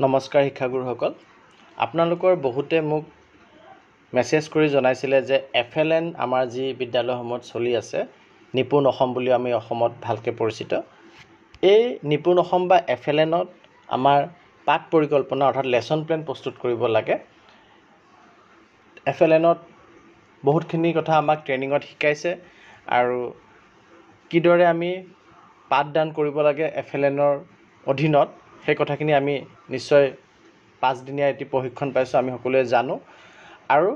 নমস্কাৰ শিক্ষাগুৰুসকল আপোনালোকৰ বহুতে মোক মেছেজ কৰি জনাইছিলে যে FLN আমাৰ যি বিদ্যালয়সমূহত চলি আছে নিপুণ অসম বুলি আমি অসমত ভালকৈ পৰিচিত এই নিপুণ অসম বা FLNত আমাৰ পাঠ পৰিকল্পনা অৰ্থাৎ লেসন প্ল্যান প্ৰস্তুত কৰিব লাগে FLNত বহুতখিনি কথা আমাক ট্ৰেইনিঙত শিকাইছে আৰু কিদৰে আমি পাঠদান কৰিব লাগে FLNৰ অধীনত সেই কথাখিনি আমি নিশ্চয় 5 দিনীয়া এটি প্ৰশিক্ষণ পাইছো আমি সকলোৱে জানো আৰু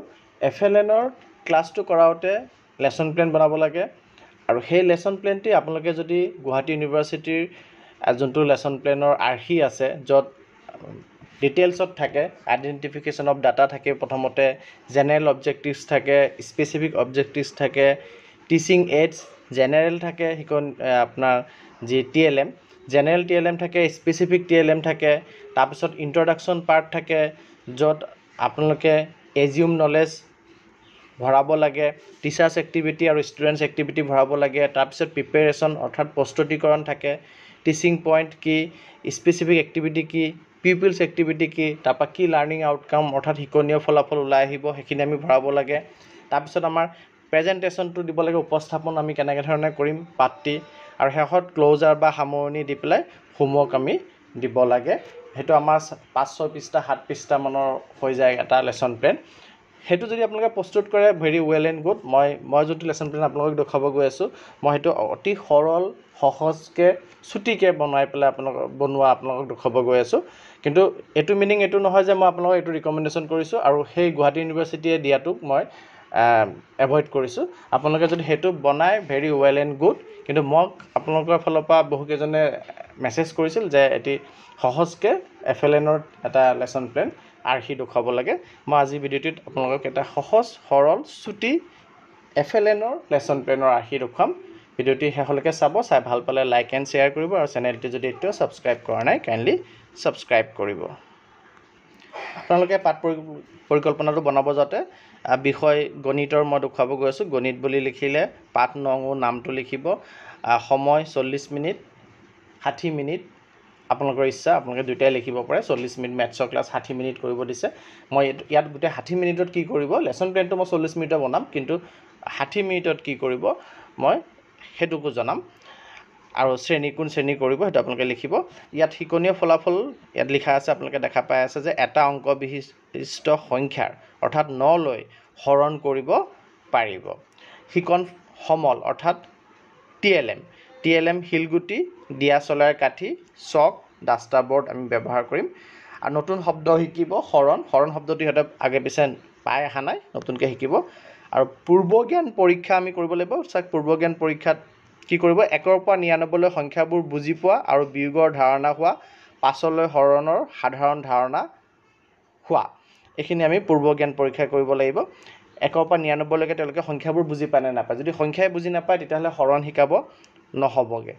FLNৰ ক্লাছটো কৰাওতে লেসন প্ল্যান বনাব লাগে আৰু সেই লেসন প্ল্যানটি আপোনালোকে যদি গুৱাহাটী ইউনিভাৰ্চিটিৰ যোনটো লেসন প্ল্যানৰ আৰ্হি আছে যত ডিটেইলছত থাকে আইডেন্টিফিকেশন অফ ডাটা থাকে প্ৰথমতে জেনাৰেল অবজেক্টিভস থাকে স্পেসিফিক অবজেক্টিভস থাকে টিচিং এইডছ জেনাৰেল থাকে হিকন আপোনাৰ যি TLM জেনাৰেল TLM থাকে স্পেসিফিক TLM থাকে তাৰপিছত ইন্ট্ৰডাকশন পাৰ্ট থাকে যত আপোনালোকে এজিউম নলেজ ভৰাব লাগে টিচাৰ্স এক্টিভিটি আৰু ষ্টুডেন্টস এক্টিভিটি ভৰাব লাগে তাৰপিছত প্ৰিপাৰেচন অৰ্থাৎ প্ৰস্তুতিকৰণ থাকে টিচিং পইণ্ট কি স্পেসিফিক এক্টিভিটি কি পিপলছ এক্টিভিটি কি তাৰপা কি লাৰ্নিং আউটকাম অৰ্থাৎ শিকনীয় ফলাফল ওলাই আহিব সেইখিনি আমি ভৰাব লাগে তাৰপিছত আমাৰ প্ৰেজেন্টেশনটো দিব লাগে উপস্থাপন আমি কেনেকৈ ধৰণে কৰিম পাঠটি আৰু শেষত ক্লোজাৰ বা সামৰণি দি পেলাই হোমৱৰ্ক আমি দিব লাগে হেতু আমাৰ 5-6 পৃষ্ঠা 7 পৃষ্ঠা মানৰ হৈ যায় এটা লেসন প্ল্যান হেতু যদি আপোনালোকে প্ৰস্তুত কৰে ভেৰি ওয়েল এণ্ড গুড মই যোনটো লেসন প্ল্যান আপোনালোকক দেখাব গৈ আছো মই হেতু অতি সৰল সহজকে ছুটিকে বনাই পেলাই আপোনালোকক দেখাব গৈ আছো কিন্তু এটো মিনিং এটো নহয় যে মই আপোনালোকক এটো ৰিকমেন্ডেশন কৰিছো আৰু সেই গুৱাহাটী ইউনিভাৰ্চিটিয়ে দিয়াটোক মই এভয়েড কৰিছো আপোনালোকে যদি হেতু বনাই ভেৰি ওয়েল এণ্ড গুড কিন্তু মোক আপোনালোকৰ ফালৰ পৰা বহুকেজনে মেছেজ কৰিছিল যে এটি সহজকে FLNৰ এটা লেসন প্ল্যান আৰ্হি দেখাব লাগে মই আজি ভিডিঅ'টোত আপোনালোকক এটা সহজ সৰল ছুটি FLNৰ লেসন প্ল্যানৰ আৰ্হি দেখাম ভিডিঅ'টি শেষলৈকে চাই ভাল পালে লাইক এণ্ড শ্বেয়াৰ কৰিব আৰু চেনেলটো যদি এতিয়াও সাবস্ক্ৰাইব কৰা নাই কাইন্ডলি সাবস্ক্ৰাইব কৰিব আপোনালোকে পাঠ পৰিকল্পনাটো বনাব যাতে বিষয় গণিতৰ মই দেখাব গৈ আছো গণিত বুলি লিখিলে পাঠ নং নামটো লিখিব সময় 40 মিনিট 60 মিনিট আপোনালোকৰ ইচ্ছা আপোনালোকে দুটাই লিখিব পাৰে 40 মিনিট ম্যাথছৰ ক্লাছ 60 মিনিট কৰিব দিছে মই ইয়াত গুটে 60 মিনিটত কি কৰিব লেসন প্ল্যানটো মই 40 মিনিটত বনাম কিন্তু 60 মিনিটত কি কৰিব মই হেতুকো জনাম আৰু কোন শ্ৰেণী কৰিব হেতু আপোনালোকে লিখিব ইয়াত শিকনীয় ফলাফল ইয়াত লিখা আছে আপোনালোকে দেখা পাই আছে যে এটা অংক বিশিষ্ট সংখ্যাৰ অৰ্থাৎ 9 লৈ হৰণ কৰিব পাৰিব শিকন সমল অৰ্থাৎ TLM হিলগুটি দিয়া চলাৰ কাঠি চক ডাস্টাৰ বোৰ্ড আমি ব্যৱহাৰ কৰিম আৰু নতুন শব্দ শিকিব হৰণ শব্দটো হতে আগে পিছে পাই আহা নাই নতুনকৈ শিকিব আৰু পূৰ্বজ্ঞান পৰীক্ষা আমি কৰিব লাগিব পূৰ্বজ্ঞান পৰীক্ষাত কি কৰিব 1 ৰ পৰা 99 লৈ সংখ্যাবোৰ বুজি পোৱা আৰু বিয়োগৰ ধাৰণা হোৱা পাছলৈ হৰণৰ সাধাৰণ ধাৰণা হোৱা এখিনি আমি পূৰ্বজ্ঞান পৰীক্ষা কৰিব লাগিব 1 ৰ পৰা 99 লৈকে তেওঁলোকে সংখ্যাবোৰ বুজি পায় নে নাপায় যদি সংখ্যাই বুজি নাপায় তেতিয়াহলে হৰণ শিকাব নহবগে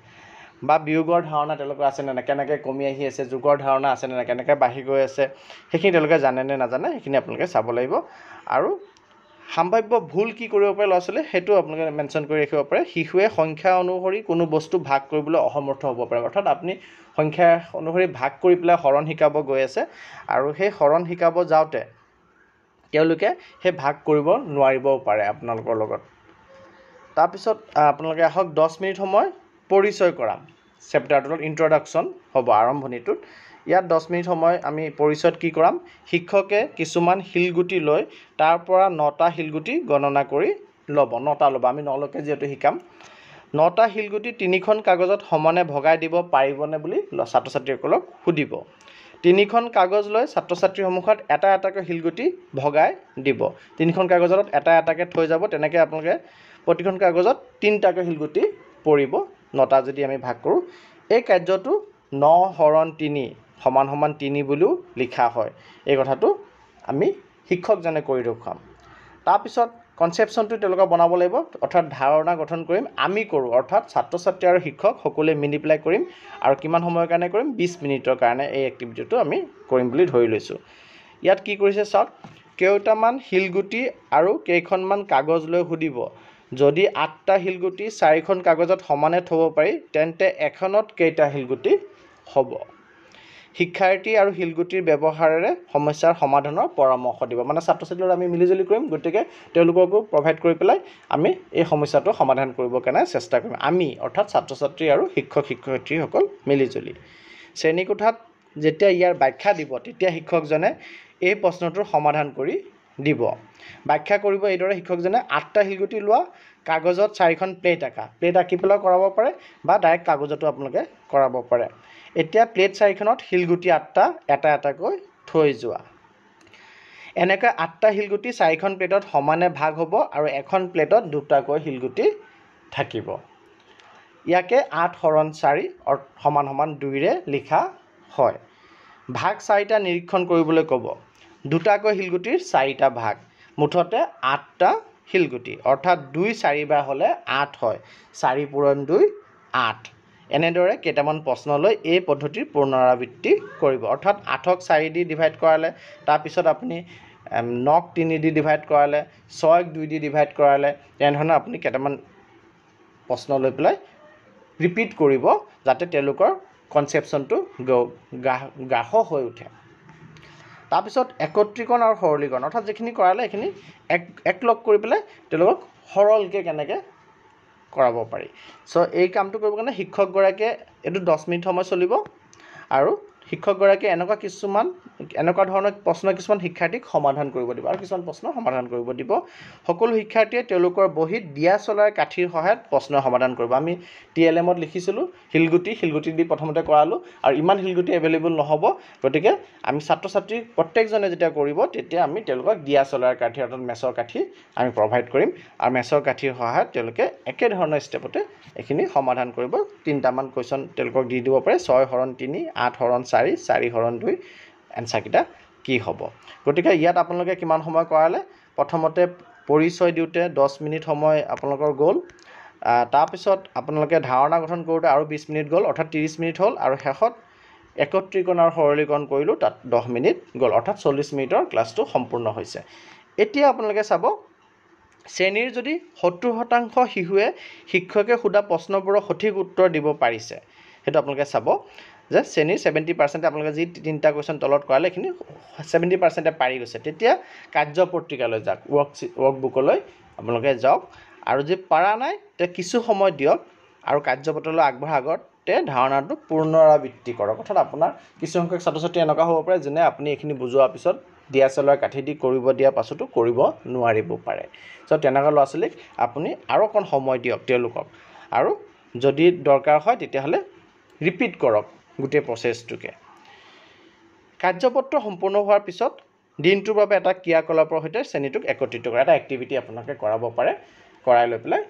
বা বিয়োগৰ ধাৰণা তেওঁলোকৰ আছে নে কেনেকৈ কমি আহি আছে যোগৰ ধাৰণা আছে নে কেনেকৈ বাঢ়ি গৈ আছে সেইখিনি তেওঁলোকে জানে নে নাজানে সেইখিনি আপোনালোকে চাব লাগিব আৰু সম্ভাৱ্য ভুল কি কৰিব পাৰে লছলে হেতু আপোনালোকে মেনশন কৰি ৰাখিব পাৰে শিশুৱে সংখ্যা অনুসৰি কোনো বস্তু ভাগ কৰিবলৈ অসমৰ্থ হ'ব পাৰে অৰ্থাৎ আপুনি সংখ্যা অনুসৰি ভাগ কৰি পেলাই হৰণ শিকাব গৈ আছে আৰু সেই হৰণ শিকাব যাওতে তেওঁলোকে সেই ভাগ কৰিব নোৱাৰিবও পাৰে আপোনালোকৰ লগত তাৰ পিছত আপোনালোকে আহক 10 মিনিট সময় পৰিচয় কৰাম চেপ্টাৰটোত ইন্ট্ৰডাকশন হ'ব আৰম্ভণিটোত ইয়াত 10 মিনিট সময় আমি পৰিচয়ত কি কৰাম শিক্ষকে কিছুমান হিলগুটি লৈ তাৰ পৰা 9টা হিলগুটি গণনা কৰি ল'ব 9টা ল'ব আমি 9 লৈকে যেটো শিকাম 9টা হিলগুটি 3খন কাগজত সমানে ভগাই দিব পাৰিবনে বুলি ছাত্ৰ ছাত্ৰীসকলক সুধিব 3খন কাগজ লৈ ছাত্ৰ ছাত্ৰীৰ সন্মুখত এটা এটাকৈ হিলগুটি ভগাই দিব 3খন কাগজত এটা এটাকৈ থৈ যাব তেনেকৈ আপোনালোকে প্ৰতিখন কাগজত 3টাকৈ হিলগুটি পৰিব 9টা যদি আমি ভাগ কৰো এই কাৰ্যটো 9 হৰণ 3 সমান সমান 3 বুলিও লিখা হয় এই কথাটো আমি শিক্ষকজনে কৰি দেখুৱাম তাৰ পিছত কনসেপচনটো তেওঁলোকে বনাব লাগিব অৰ্থাৎ ধাৰণা গঠন কৰিম আমি কৰো অৰ্থাৎ ছাত্ৰ ছাত্ৰী আৰু শিক্ষক সকলোৱে মিলি প্লাই কৰিম আৰু কিমান সময়ৰ কাৰণে কৰিম 20 মিনিটৰ কাৰণে এই এক্টিভিটিটো আমি কৰিম বুলি ধৰি লৈছো ইয়াত কি কৰিছে চাওক কেইটামান হিলগুটি আৰু কেইখনমান কাগজ লৈ সুধিব যদি 8টা হিলগুটি 4খন কাগজত সমানে থব পাৰি তেন্তে এখনত কেইটা হিলগুটি হ'ব শিক্ষাৰ্থী আৰু শিলগুটিৰ ব্যৱহাৰেৰে সমস্যাৰ সমাধানৰ পৰামৰ্শ দিব মানে ছাত্ৰ ছাত্ৰীৰ আমি মিলিজুলি কৰিম গতিকে তেওঁলোককো প্ৰভাইড কৰি পেলাই আমি এই সমস্যাটো সমাধান কৰিবৰ কাৰণে চেষ্টা কৰিম আমি অৰ্থাৎ ছাত্ৰ ছাত্ৰী আৰু শিক্ষক শিক্ষয়িত্ৰীসকল মিলিজুলি শ্ৰেণীকোঠাত যেতিয়া ইয়াৰ ব্যাখ্যা দিব তেতিয়া শিক্ষকজনে এই প্ৰশ্নটোৰ সমাধান কৰি দিব ব্যাখ্যা কৰিব এইদৰে শিক্ষকজনে 8টা শিলগুটি লোৱা কাগজত 4খন প্লেট আঁকি পেলাই কৰাব পাৰে বা ডাইৰেক্ট কাগজতো আপোনালোকে কৰাব পাৰে এতিয়া প্লেট 4খনত শিলগুটি 8টা এটাকৈ থৈ যোৱা এনেকৈ 8টা শিলগুটি 4খন প্লেটত সমানে ভাগ হ'ব আৰু এখন প্লেটত 2টাকৈ শিলগুটি থাকিব ইয়াকে 8/4 সমান সমান 2ৰে লিখা হয় ভাগ 4টা নিৰীক্ষণ কৰিবলৈ ক'ব 2টাকৈ শিলগুটিৰ 4টা ভাগ মুঠতে 8টা শিলগুটি অৰ্থাৎ 2 4 বাৰ হ'লে 8 হয় 4 পূৰণ 2 8 এনেদৰে কেইটামান প্ৰশ্ন লৈ এই পদ্ধতিৰ পুনৰাবৃত্তি কৰিব অৰ্থাৎ 8ক 4 দি ডিভাইড কৰালে তাৰ পিছত আপুনি 9ক 3 দি ডিভাইড কৰালে 6ক 2 দি ডিভাইড কৰালে তেনেধৰণে আপুনি কেইটামান প্ৰশ্ন লৈ পেলাই ৰিপিট কৰিব যাতে তেওঁলোকৰ কনসেপচনটো গাঢ় হৈ উঠে তাৰপিছত একত্ৰীকৰণ আৰু সৰলীকৰণ অৰ্থাৎ যিখিনি কৰালে এইখিনি একলগ কৰি পেলাই তেওঁলোকক সৰলকৈ কেনেকৈ কৰাব পাৰি সো এই কামটো কৰিব কাৰণে শিক্ষকগৰাকীয়ে এইটো 10 মিনিট সময় চলিব আৰু শিক্ষকগৰাকীয়ে এনেকুৱা ধৰণৰ প্ৰশ্ন কিছুমান শিক্ষাৰ্থীক সমাধান কৰিব দিব আৰু কিছুমান প্ৰশ্ন সমাধান কৰিব দিব সকলো শিক্ষাৰ্থীয়ে তেওঁলোকৰ বহিত দিয়া চলাৰ কাঠিৰ সহায়ত প্ৰশ্ন সমাধান কৰিব আমি টিএলএমত লিখিছিলোঁ শিলগুটি দি প্ৰথমতে কৰালোঁ আৰু ইমান শিলগুটি এভেইলেবল নহ'ব গতিকে আমি ছাত্ৰ ছাত্ৰী প্ৰত্যেকজনে যেতিয়া কৰিব তেতিয়া আমি তেওঁলোকক দিয়া চলাৰ কাঠি অৰ্থাৎ মেছৰ কাঠি আমি প্ৰভাইড কৰিম আৰু মেছৰ কাঠিৰ সহায়ত তেওঁলোকে একে ধৰণৰ ষ্টেপতে এইখিনি সমাধান কৰিব 3টামান কোৱেশ্চন তেওঁলোকক দি দিব পাৰে 6/3 8/4 4/2 এনসাৰকিটা কি হ'ব গতিকে ইয়াত আপোনালোকে কিমান সময় কৰালে প্ৰথমতে পৰিচয় দিওতে 10 মিনিট সময় আপোনালোকৰ গ'ল তাৰ পিছত আপোনালোকে ধাৰণা গঠন কৰোতে আৰু 20 মিনিট গ'ল অৰ্থাৎ 30 মিনিট হ'ল আৰু শেষত একত্ৰীকৰণ আৰু সৰলীকৰণ কৰিলো তাত 10 মিনিট গ'ল অৰ্থাৎ 40 মিনিটৰ ক্লাছটো সম্পূৰ্ণ হৈছে এতিয়া আপোনালোকে চাব শ্ৰেণীৰ যদি 70% শিশুৱে শিক্ষকে সোধা প্ৰশ্নবোৰৰ সঠিক উত্তৰ দিব পাৰিছে হেতু আপোনালোকে চাব যে শ্ৰেণীৰ 70% আপোনালোকে যি 3টা কোৱেশ্চন তলত কৰালে এখিনি 70% পাৰি গৈছে তেতিয়া কাৰ্যপত্ৰিকালৈ যাওক ওয়াৰ্কবুকলৈ আপোনালোকে যাওক আৰু যে পাৰা নাই তে কিছু সময় দিয়ক আৰু কাৰ্যপত্ৰলৈ আগবঢ়াৰ আগতে ধাৰণাটো পুনৰাবৃত্তি কৰক অৰ্থাৎ আপোনাৰ কিছু সংখ্যক ছাত্ৰ ছাত্ৰী এনেকুৱা হ'ব পাৰে যেনে আপুনি এখিনি বুজোৱাৰ পিছত দিয়া চলাৰ কাঠি দি কৰিব দিয়া পাছতো কৰিব নোৱাৰিব পাৰে সো তেনেকুৱা ল'ৰা ছোৱালীক আপুনি আৰু অকণ সময় দিয়ক তেওঁলোকক আৰু যদি দৰকাৰ হয় তেতিয়াহ'লে ৰিপিট কৰক গোটেই প্ৰচেছটোকে কাৰ্যপত্ৰ সম্পূৰ্ণ হোৱাৰ পিছত দিনটোৰ বাবে এটা ক্ৰিয়াকলাপৰ সৈতে শ্ৰেণীটোক একত্ৰিত কৰা এটা এক্টিভিটি আপোনালোকে কৰাব পাৰে কৰাই লৈ পেলাই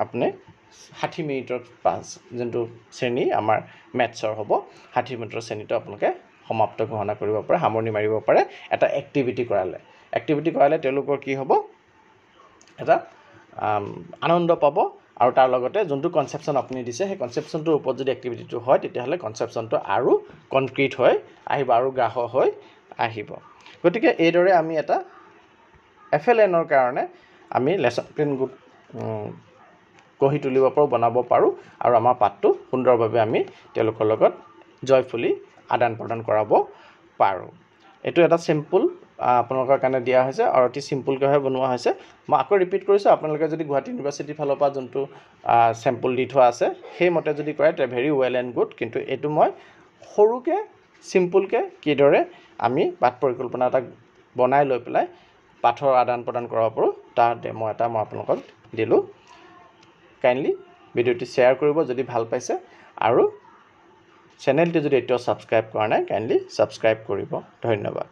আপুনি 60 মিনিটৰ পাঁচ যোনটো শ্ৰেণী আমাৰ মেথছৰ হ'ব 60 মিনিটৰ শ্ৰেণীটো আপোনালোকে সমাপ্ত ঘোষণা কৰিব পাৰে সামৰণি মাৰিব পাৰে এটা এক্টিভিটি কৰালে তেওঁলোকৰ কি হ'ব এটা আনন্দ পাব আৰু তাৰ লগতে যোনটো কনসেপচন আপুনি দিছে সেই কনসেপচনটোৰ ওপৰত যদি এক্টিভিটিটো হয় তেতিয়াহ'লে কনসেপচনটো আৰু কনক্ৰিট হৈ আহিব আৰু গাঢ় হৈ আহিব গতিকে এইদৰে আমি এটা এফএলএনৰ কাৰণে আমি লেসন প্লেন গঢ়ি তুলিব পাৰোঁ বনাব পাৰোঁ আৰু আমাৰ পাঠটো সুন্দৰভাৱে আমি তেওঁলোকৰ লগত জয়ফুলি আদান প্ৰদান কৰাব পাৰোঁ এইটো এটা সিম্পল আপোনালোকৰ কাৰণে দিয়া হৈছে আৰু অতি সিম্পলকৈ বনোৱা হৈছে মই আকৌ ৰিপিট কৰিছোঁ আপোনালোকে যদি গুৱাহাটী ইউনিভাৰ্চিটিৰ ফালৰ পৰা যোনটো স্যাম্পল দি থোৱা আছে সেই মতে যদি কৰে তে ভেৰি ওয়েল এণ্ড গুড কিন্তু এইটো মই সৰুকৈ সিম্পলকৈ কিদৰে আমি পাঠ পৰিকল্পনা এটা বনাই লৈ পেলাই পাঠৰ আদান প্ৰদান কৰাব পাৰোঁ তাৰ ডেমো এটা মই আপোনালোকক দিলোঁ কাইণ্ডলি ভিডিঅ'টি শ্বেয়াৰ কৰিব যদি ভাল পাইছে আৰু চেনেলটো যদি এতিয়াও সাবস্ক্ৰাইব কৰা নাই কাইণ্ডলি সাবস্ক্ৰাইব কৰিব ধন্যবাদ